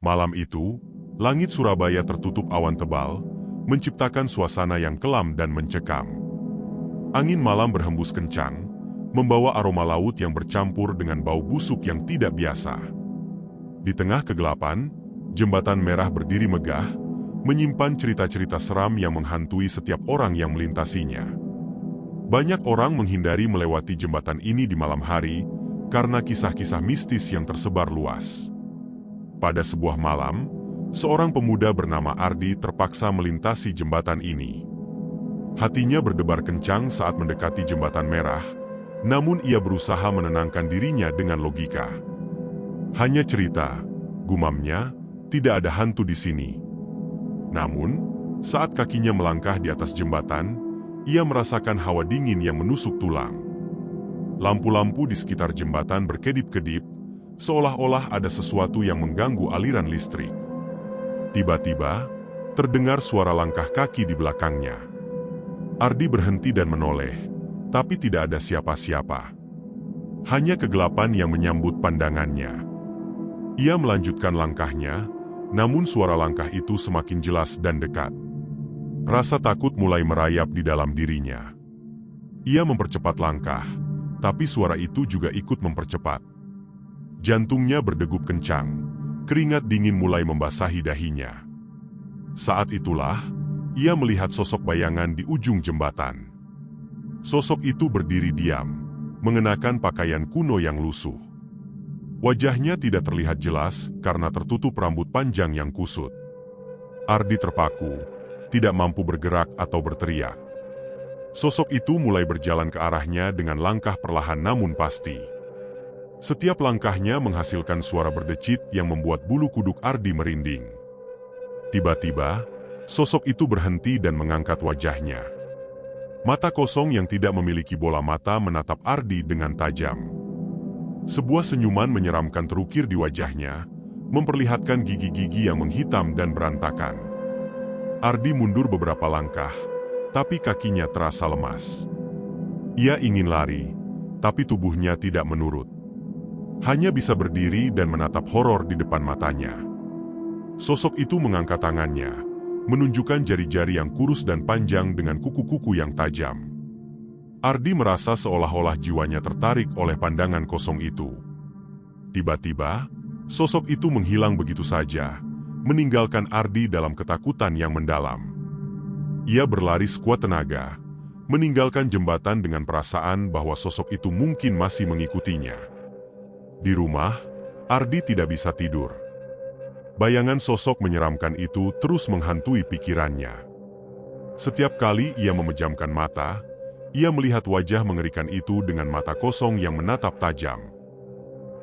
Malam itu, langit Surabaya tertutup awan tebal, menciptakan suasana yang kelam dan mencekam. Angin malam berhembus kencang, membawa aroma laut yang bercampur dengan bau busuk yang tidak biasa. Di tengah kegelapan, jembatan merah berdiri megah, menyimpan cerita-cerita seram yang menghantui setiap orang yang melintasinya. Banyak orang menghindari melewati jembatan ini di malam hari, karena kisah-kisah mistis yang tersebar luas. Pada sebuah malam, seorang pemuda bernama Ardi terpaksa melintasi jembatan ini. Hatinya berdebar kencang saat mendekati jembatan merah, namun ia berusaha menenangkan dirinya dengan logika. Hanya cerita, gumamnya, tidak ada hantu di sini. Namun, saat kakinya melangkah di atas jembatan, ia merasakan hawa dingin yang menusuk tulang. Lampu-lampu di sekitar jembatan berkedip-kedip, seolah-olah ada sesuatu yang mengganggu aliran listrik. Tiba-tiba, terdengar suara langkah kaki di belakangnya. Ardi berhenti dan menoleh, tapi tidak ada siapa-siapa. Hanya kegelapan yang menyambut pandangannya. Ia melanjutkan langkahnya, namun suara langkah itu semakin jelas dan dekat. Rasa takut mulai merayap di dalam dirinya. Ia mempercepat langkah, tapi suara itu juga ikut mempercepat. Jantungnya berdegup kencang, keringat dingin mulai membasahi dahinya. Saat itulah, ia melihat sosok bayangan di ujung jembatan. Sosok itu berdiri diam, mengenakan pakaian kuno yang lusuh. Wajahnya tidak terlihat jelas karena tertutup rambut panjang yang kusut. Ardi terpaku, tidak mampu bergerak atau berteriak. Sosok itu mulai berjalan ke arahnya dengan langkah perlahan namun pasti. Setiap langkahnya menghasilkan suara berdecit yang membuat bulu kuduk Ardi merinding. Tiba-tiba, sosok itu berhenti dan mengangkat wajahnya. Mata kosong yang tidak memiliki bola mata menatap Ardi dengan tajam. Sebuah senyuman menyeramkan terukir di wajahnya, memperlihatkan gigi-gigi yang menghitam dan berantakan. Ardi mundur beberapa langkah, tapi kakinya terasa lemas. Ia ingin lari, tapi tubuhnya tidak menurut. Hanya bisa berdiri dan menatap horor di depan matanya. Sosok itu mengangkat tangannya, menunjukkan jari-jari yang kurus dan panjang dengan kuku-kuku yang tajam. Ardi merasa seolah-olah jiwanya tertarik oleh pandangan kosong itu. Tiba-tiba, sosok itu menghilang begitu saja, meninggalkan Ardi dalam ketakutan yang mendalam. Ia berlari sekuat tenaga, meninggalkan jembatan dengan perasaan bahwa sosok itu mungkin masih mengikutinya. Di rumah, Ardi tidak bisa tidur. Bayangan sosok menyeramkan itu terus menghantui pikirannya. Setiap kali ia memejamkan mata, ia melihat wajah mengerikan itu dengan mata kosong yang menatap tajam.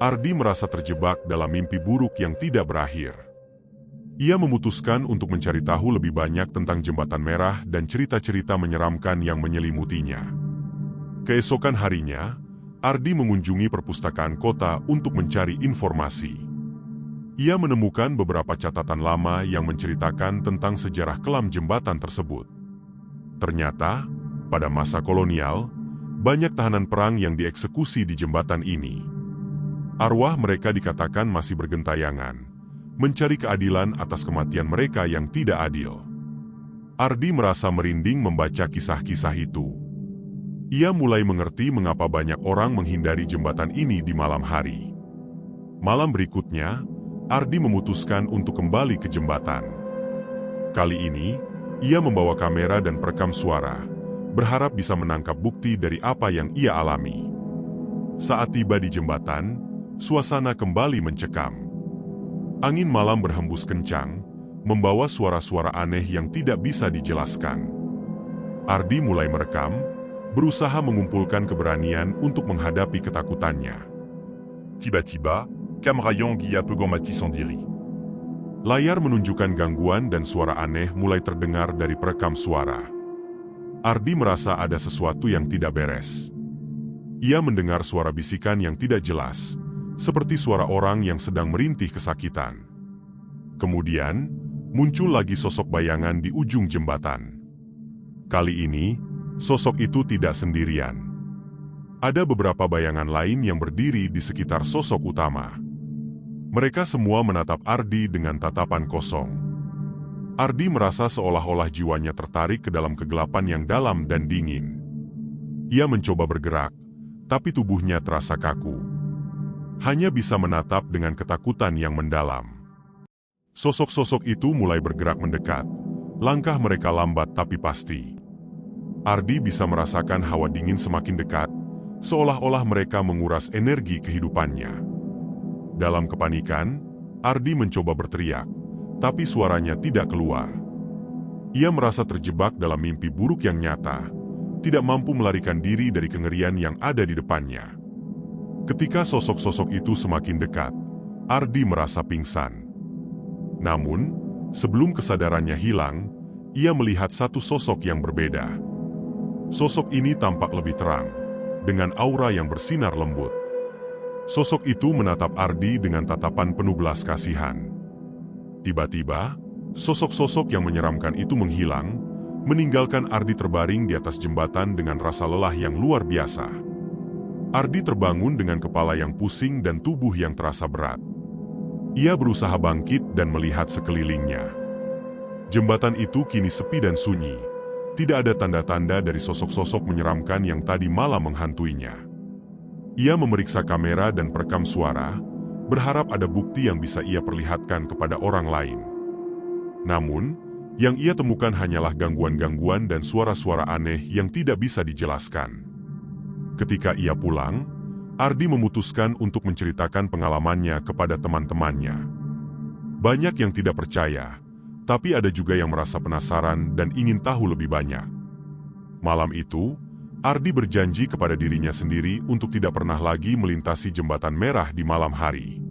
Ardi merasa terjebak dalam mimpi buruk yang tidak berakhir. Ia memutuskan untuk mencari tahu lebih banyak tentang jembatan merah dan cerita-cerita menyeramkan yang menyelimutinya. Keesokan harinya, Ardi mengunjungi perpustakaan kota untuk mencari informasi. Ia menemukan beberapa catatan lama yang menceritakan tentang sejarah kelam jembatan tersebut. Ternyata, pada masa kolonial, banyak tahanan perang yang dieksekusi di jembatan ini. Arwah mereka dikatakan masih bergentayangan, mencari keadilan atas kematian mereka yang tidak adil. Ardi merasa merinding membaca kisah-kisah itu. Ia mulai mengerti mengapa banyak orang menghindari jembatan ini di malam hari. Malam berikutnya, Ardi memutuskan untuk kembali ke jembatan. Kali ini, ia membawa kamera dan perekam suara, berharap bisa menangkap bukti dari apa yang ia alami. Saat tiba di jembatan, suasana kembali mencekam. Angin malam berhembus kencang, membawa suara-suara aneh yang tidak bisa dijelaskan. Ardi mulai merekam, berusaha mengumpulkan keberanian untuk menghadapi ketakutannya. Tiba-tiba, Camrayon Guia Pegon-Mati Sendiri. Layar menunjukkan gangguan dan suara aneh mulai terdengar dari perekam suara. Ardi merasa ada sesuatu yang tidak beres. Ia mendengar suara bisikan yang tidak jelas, seperti suara orang yang sedang merintih kesakitan. Kemudian, muncul lagi sosok bayangan di ujung jembatan. Kali ini, sosok itu tidak sendirian. Ada beberapa bayangan lain yang berdiri di sekitar sosok utama. Mereka semua menatap Ardi dengan tatapan kosong. Ardi merasa seolah-olah jiwanya tertarik ke dalam kegelapan yang dalam dan dingin. Ia mencoba bergerak, tapi tubuhnya terasa kaku. Hanya bisa menatap dengan ketakutan yang mendalam. Sosok-sosok itu mulai bergerak mendekat. Langkah mereka lambat tapi pasti. Ardi bisa merasakan hawa dingin semakin dekat, seolah-olah mereka menguras energi kehidupannya. Dalam kepanikan, Ardi mencoba berteriak, tapi suaranya tidak keluar. Ia merasa terjebak dalam mimpi buruk yang nyata, tidak mampu melarikan diri dari kengerian yang ada di depannya. Ketika sosok-sosok itu semakin dekat, Ardi merasa pingsan. Namun, sebelum kesadarannya hilang, ia melihat satu sosok yang berbeda. Sosok ini tampak lebih terang, dengan aura yang bersinar lembut. Sosok itu menatap Ardi dengan tatapan penuh belas kasihan. Tiba-tiba, sosok-sosok yang menyeramkan itu menghilang, meninggalkan Ardi terbaring di atas jembatan dengan rasa lelah yang luar biasa. Ardi terbangun dengan kepala yang pusing dan tubuh yang terasa berat. Ia berusaha bangkit dan melihat sekelilingnya. Jembatan itu kini sepi dan sunyi. Tidak ada tanda-tanda dari sosok-sosok menyeramkan yang tadi malam menghantuinya. Ia memeriksa kamera dan perekam suara, berharap ada bukti yang bisa ia perlihatkan kepada orang lain. Namun, yang ia temukan hanyalah gangguan-gangguan dan suara-suara aneh yang tidak bisa dijelaskan. Ketika ia pulang, Ardi memutuskan untuk menceritakan pengalamannya kepada teman-temannya. Banyak yang tidak percaya, tapi ada juga yang merasa penasaran dan ingin tahu lebih banyak. Malam itu, Ardi berjanji kepada dirinya sendiri untuk tidak pernah lagi melintasi jembatan merah di malam hari.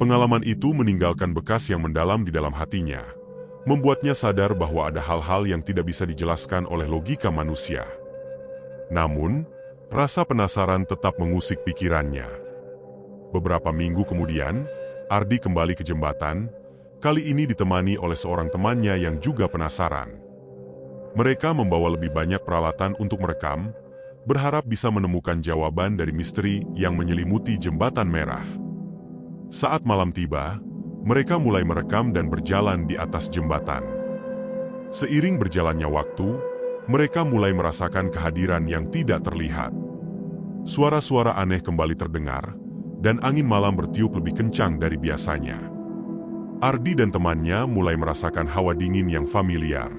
Pengalaman itu meninggalkan bekas yang mendalam di dalam hatinya, membuatnya sadar bahwa ada hal-hal yang tidak bisa dijelaskan oleh logika manusia. Namun, rasa penasaran tetap mengusik pikirannya. Beberapa minggu kemudian, Ardi kembali ke jembatan, kali ini ditemani oleh seorang temannya yang juga penasaran. Mereka membawa lebih banyak peralatan untuk merekam, berharap bisa menemukan jawaban dari misteri yang menyelimuti jembatan merah. Saat malam tiba, mereka mulai merekam dan berjalan di atas jembatan. Seiring berjalannya waktu, mereka mulai merasakan kehadiran yang tidak terlihat. Suara-suara aneh kembali terdengar, dan angin malam bertiup lebih kencang dari biasanya. Ardi dan temannya mulai merasakan hawa dingin yang familiar.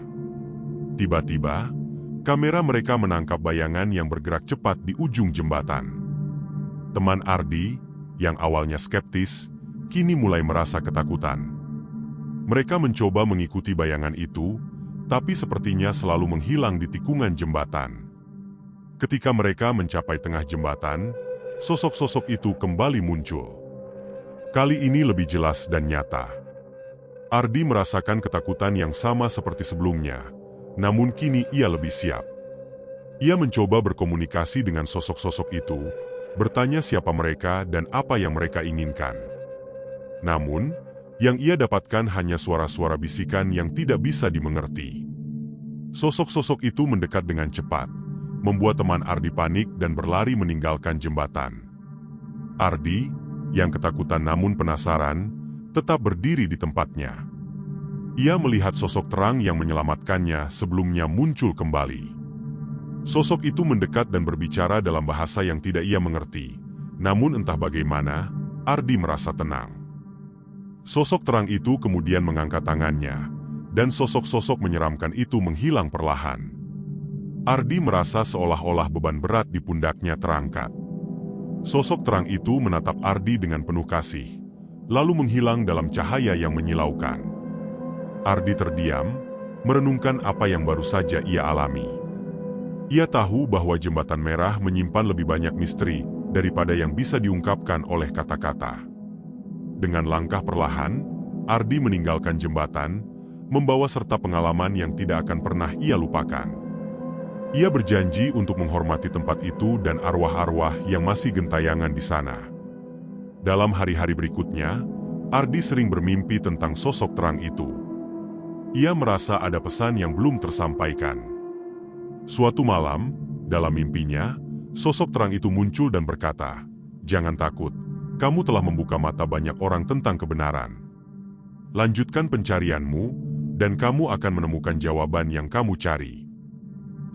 Tiba-tiba, kamera mereka menangkap bayangan yang bergerak cepat di ujung jembatan. Teman Ardi, yang awalnya skeptis, kini mulai merasa ketakutan. Mereka mencoba mengikuti bayangan itu, tapi sepertinya selalu menghilang di tikungan jembatan. Ketika mereka mencapai tengah jembatan, sosok-sosok itu kembali muncul. Kali ini lebih jelas dan nyata. Ardi merasakan ketakutan yang sama seperti sebelumnya, namun kini ia lebih siap. Ia mencoba berkomunikasi dengan sosok-sosok itu, bertanya siapa mereka dan apa yang mereka inginkan. Namun, yang ia dapatkan hanya suara-suara bisikan yang tidak bisa dimengerti. Sosok-sosok itu mendekat dengan cepat, membuat teman Ardi panik dan berlari meninggalkan jembatan. Ardi, yang ketakutan namun penasaran, tetap berdiri di tempatnya. Ia melihat sosok terang yang menyelamatkannya sebelumnya muncul kembali. Sosok itu mendekat dan berbicara dalam bahasa yang tidak ia mengerti. Namun entah bagaimana, Ardi merasa tenang. Sosok terang itu kemudian mengangkat tangannya, dan sosok-sosok menyeramkan itu menghilang perlahan. Ardi merasa seolah-olah beban berat di pundaknya terangkat. Sosok terang itu menatap Ardi dengan penuh kasih, lalu menghilang dalam cahaya yang menyilaukan. Ardi terdiam, merenungkan apa yang baru saja ia alami. Ia tahu bahwa jembatan merah menyimpan lebih banyak misteri daripada yang bisa diungkapkan oleh kata-kata. Dengan langkah perlahan, Ardi meninggalkan jembatan, membawa serta pengalaman yang tidak akan pernah ia lupakan. Ia berjanji untuk menghormati tempat itu dan arwah-arwah yang masih gentayangan di sana. Dalam hari-hari berikutnya, Ardi sering bermimpi tentang sosok terang itu. Ia merasa ada pesan yang belum tersampaikan. Suatu malam, dalam mimpinya, sosok terang itu muncul dan berkata, "Jangan takut, kamu telah membuka mata banyak orang tentang kebenaran. Lanjutkan pencarianmu, dan kamu akan menemukan jawaban yang kamu cari.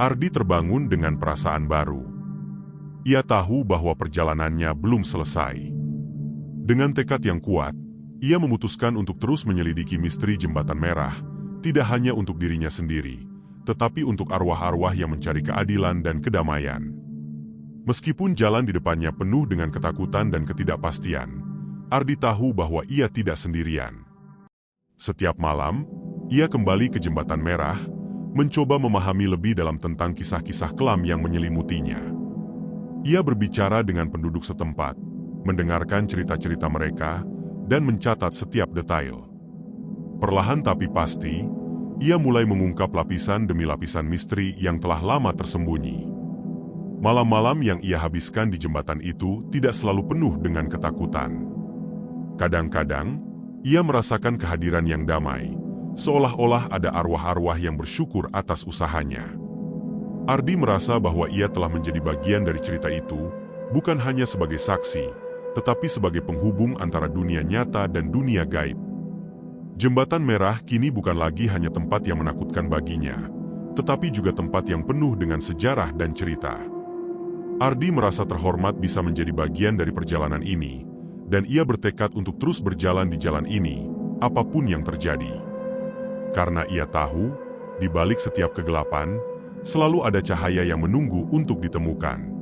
Ardi terbangun dengan perasaan baru. Ia tahu bahwa perjalanannya belum selesai. Dengan tekad yang kuat, ia memutuskan untuk terus menyelidiki misteri Jembatan Merah, tidak hanya untuk dirinya sendiri, tetapi untuk arwah-arwah yang mencari keadilan dan kedamaian. Meskipun jalan di depannya penuh dengan ketakutan dan ketidakpastian, Ardi tahu bahwa ia tidak sendirian. Setiap malam, ia kembali ke Jembatan Merah, mencoba memahami lebih dalam tentang kisah-kisah kelam yang menyelimutinya. Ia berbicara dengan penduduk setempat, mendengarkan cerita-cerita mereka, dan mencatat setiap detail. Perlahan tapi pasti, ia mulai mengungkap lapisan demi lapisan misteri yang telah lama tersembunyi. Malam-malam yang ia habiskan di jembatan itu tidak selalu penuh dengan ketakutan. Kadang-kadang, ia merasakan kehadiran yang damai, seolah-olah ada arwah-arwah yang bersyukur atas usahanya. Ardi merasa bahwa ia telah menjadi bagian dari cerita itu, bukan hanya sebagai saksi, tetapi sebagai penghubung antara dunia nyata dan dunia gaib. Jembatan Merah kini bukan lagi hanya tempat yang menakutkan baginya, tetapi juga tempat yang penuh dengan sejarah dan cerita. Ardi merasa terhormat bisa menjadi bagian dari perjalanan ini, dan ia bertekad untuk terus berjalan di jalan ini, apapun yang terjadi. Karena ia tahu, di balik setiap kegelapan, selalu ada cahaya yang menunggu untuk ditemukan.